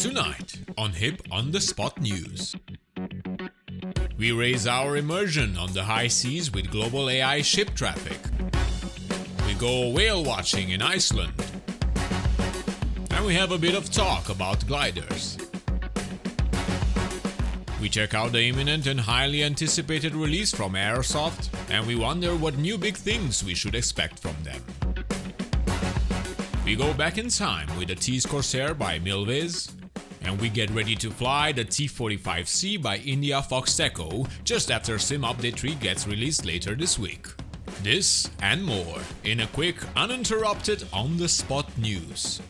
Tonight on Hip on the Spot News. We raise our immersion on the high seas with global AI ship traffic. We go whale watching in Iceland. And we have a bit of talk about gliders. We check out the imminent and highly anticipated release from Aerosoft, and we wonder what new big things we should expect from them. We go back in time with the Tees Corsair by Milviz, and we get ready to fly the T-45C by India Foxteco just after Sim Update 3 gets released later this week. This and more in a quick, uninterrupted on-the-spot news.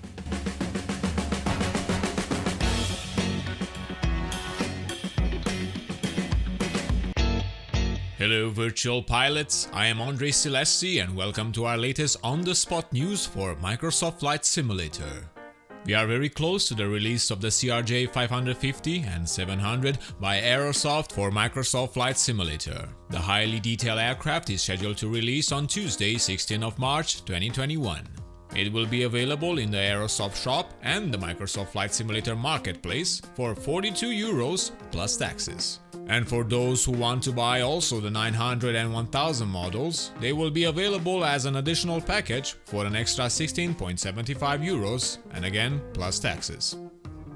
Hello virtual pilots, I am Andre Celesti and welcome to our latest on-the-spot news for Microsoft Flight Simulator. We are very close to the release of the CRJ 550 and 700 by Aerosoft for Microsoft Flight Simulator. The highly detailed aircraft is scheduled to release on Tuesday, 16th of March 2021. It will be available in the Aerosoft shop and the Microsoft Flight Simulator marketplace for €42 plus taxes. And for those who want to buy also the 900 and 1000 models, they will be available as an additional package for an extra €16.75 and again plus taxes.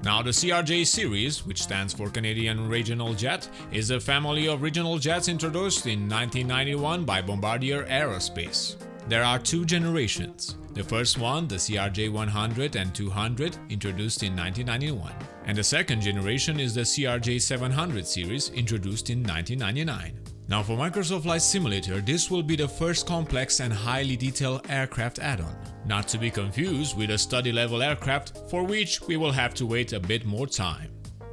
Now the CRJ series, which stands for Canadian Regional Jet, is a family of regional jets introduced in 1991 by Bombardier Aerospace. There are two generations. The first one, the CRJ 100 and 200, introduced in 1991. And the second generation is the CRJ 700 series, introduced in 1999. Now for Microsoft Flight Simulator, this will be the first complex and highly detailed aircraft add-on. Not to be confused with a study-level aircraft, for which we will have to wait a bit more time.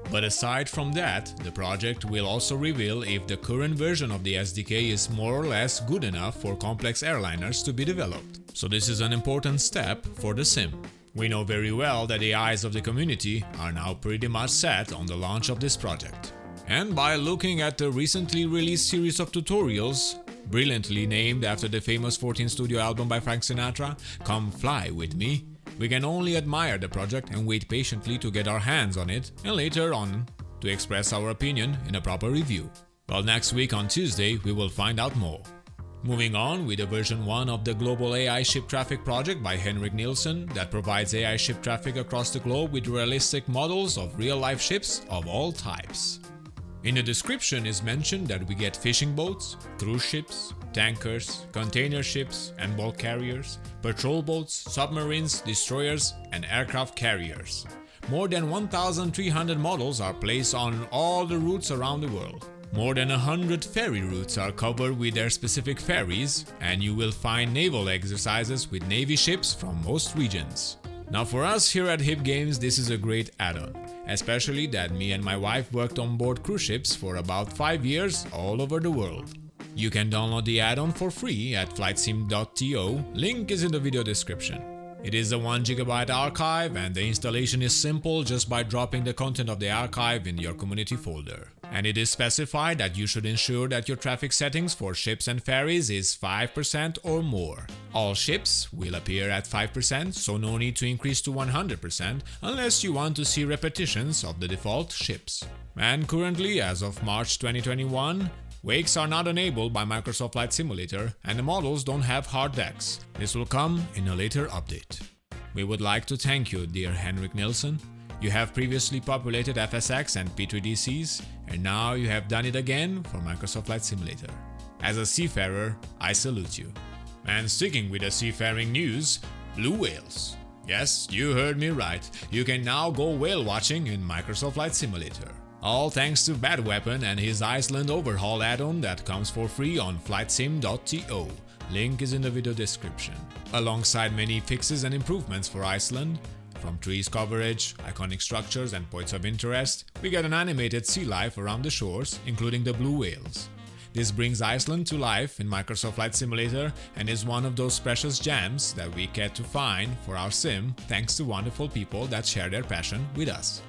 But aside from that, the project will also reveal if the current version of the SDK is more or less good enough for complex airliners to be developed. So this is an important step for the sim. We know very well that the eyes of the community are now pretty much set on the launch of this project. And by looking at the recently released series of tutorials, brilliantly named after the famous 14 studio album by Frank Sinatra, Come Fly With Me, we can only admire the project and wait patiently to get our hands on it and later on to express our opinion in a proper review. Well, next week on Tuesday we will find out more. Moving on with the version 1 of the Global AI Ship Traffic project by Henrik Nielsen that provides AI ship traffic across the globe with realistic models of real-life ships of all types. In the description is mentioned that we get fishing boats, cruise ships, tankers, container ships and bulk carriers, patrol boats, submarines, destroyers and aircraft carriers. More than 1,300 models are placed on all the routes around the world. More than 100 ferry routes are covered with their specific ferries, and you will find naval exercises with Navy ships from most regions. Now for us here at Hip Games, this is a great add-on, especially that me and my wife worked on board cruise ships for about 5 years all over the world. You can download the add-on for free at flightsim.to, link is in the video description. It is a 1 GB archive and the installation is simple just by dropping the content of the archive in your community folder. And it is specified that you should ensure that your traffic settings for ships and ferries is 5% or more. All ships will appear at 5%, so no need to increase to 100% unless you want to see repetitions of the default ships. And currently, as of March 2021, wakes are not enabled by Microsoft Flight Simulator and the models don't have hard decks. This will come in a later update. We would like to thank you, dear Henrik Nielsen. You have previously populated FSX and P3DCs, and now you have done it again for Microsoft Flight Simulator. As a seafarer, I salute you. And sticking with the seafaring news, blue whales. Yes, you heard me right. You can now go whale watching in Microsoft Flight Simulator. All thanks to Bad Weapon and his Iceland Overhaul add-on that comes for free on flightsim.to. Link is in the video description. Alongside many fixes and improvements for Iceland, from trees coverage, iconic structures and points of interest, we get an animated sea life around the shores, including the blue whales. This brings Iceland to life in Microsoft Flight Simulator and is one of those precious gems that we get to find for our sim thanks to wonderful people that share their passion with us.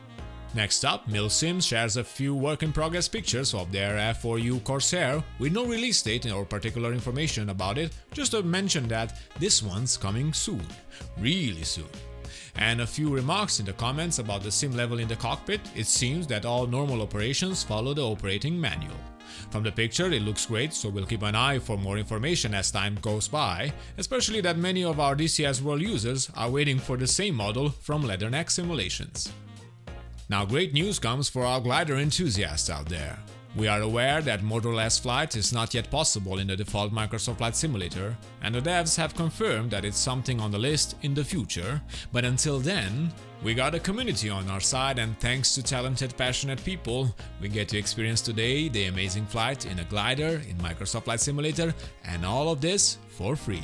Next up, MilSim shares a few work-in-progress pictures of their F4U Corsair with no release date or particular information about it, just to mention that this one's coming soon, really soon. and a few remarks in the comments about the sim level in the cockpit, it seems that all normal operations follow the operating manual. From the picture it looks great, so we'll keep an eye for more information as time goes by, especially that many of our DCS World users are waiting for the same model from Leatherneck Simulations. Now great news comes for our glider enthusiasts out there. We are aware that motorless flight is not yet possible in the default Microsoft Flight Simulator, and the devs have confirmed that it's something on the list in the future, but until then, we got a community on our side, and thanks to talented, passionate people, we get to experience today the amazing flight in a glider in Microsoft Flight Simulator, and all of this for free.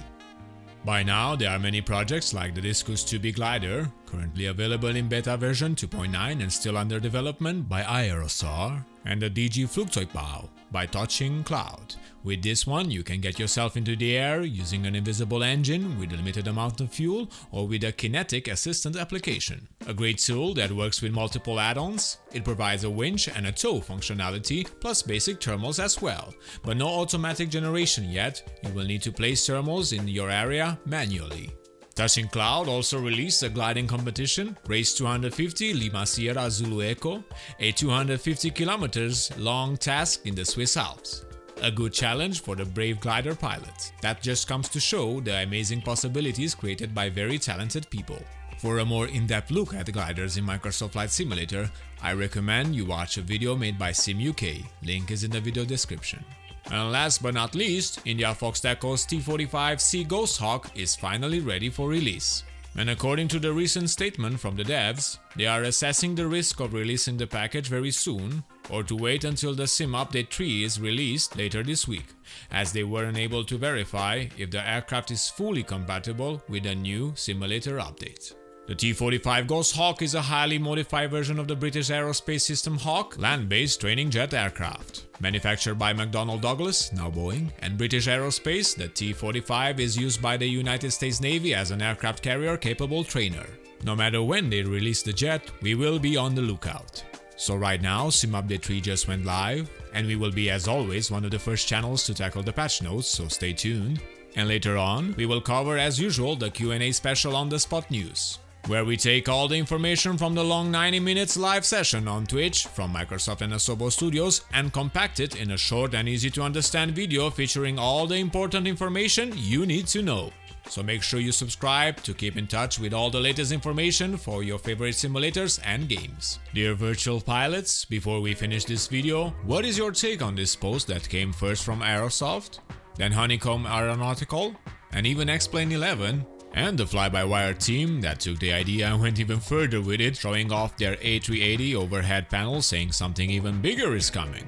By now, there are many projects like the Discus 2B glider, currently available in beta version 2.9 and still under development by aerosoft, and the DG Flugzeugbau by Touching Cloud. With this one, you can get yourself into the air using an invisible engine with a limited amount of fuel or with a kinetic assistant application. A great tool that works with multiple add-ons. It provides a winch and a tow functionality plus basic thermals as well, but no automatic generation yet. You will need to place thermals in your area manually. Touching Cloud also released a gliding competition, Race 250 Lima Sierra Zulu Echo, a 250 kilometers long task in the Swiss Alps. A good challenge for the brave glider pilots. That just comes to show the amazing possibilities created by very talented people. For a more in-depth look at gliders in Microsoft Flight Simulator, I recommend you watch a video made by SimUK, link is in the video description. And last but not least, India Fox Echo's T45C Ghosthawk is finally ready for release. And according to the recent statement from the devs, they are assessing the risk of releasing the package very soon, or to wait until the Sim Update 3 is released later this week, as they were unable to verify if the aircraft is fully compatible with the new simulator update. The T45 Ghosthawk is a highly modified version of the British Aerospace System Hawk land-based training jet aircraft. Manufactured by McDonnell Douglas, now Boeing, and British Aerospace, the T45 is used by the United States Navy as an aircraft carrier-capable trainer. No matter when they release the jet, we will be on the lookout. So right now, Sim Update 3 just went live, and we will be as always one of the first channels to tackle the patch notes, so stay tuned. And later on, we will cover as usual the Q&A special on the Spot News, where we take all the information from the long 90 minutes live session on Twitch from Microsoft and Asobo Studios and compact it in a short and easy to understand video featuring all the important information you need to know. So make sure you subscribe to keep in touch with all the latest information for your favorite simulators and games. Dear virtual pilots, before we finish this video, what is your take on this post that came first from Aerosoft, then Honeycomb Aeronautical, and even Explain 11, and the fly-by-wire team that took the idea and went even further with it, showing off their A380 overhead panel saying something even bigger is coming?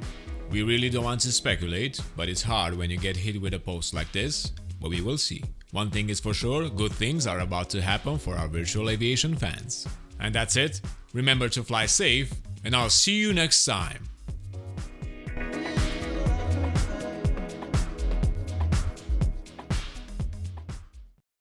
We really don't want to speculate, but it's hard when you get hit with a post like this, but we will see. One thing is for sure, good things are about to happen for our virtual aviation fans. And that's it. Remember to fly safe, and I'll see you next time.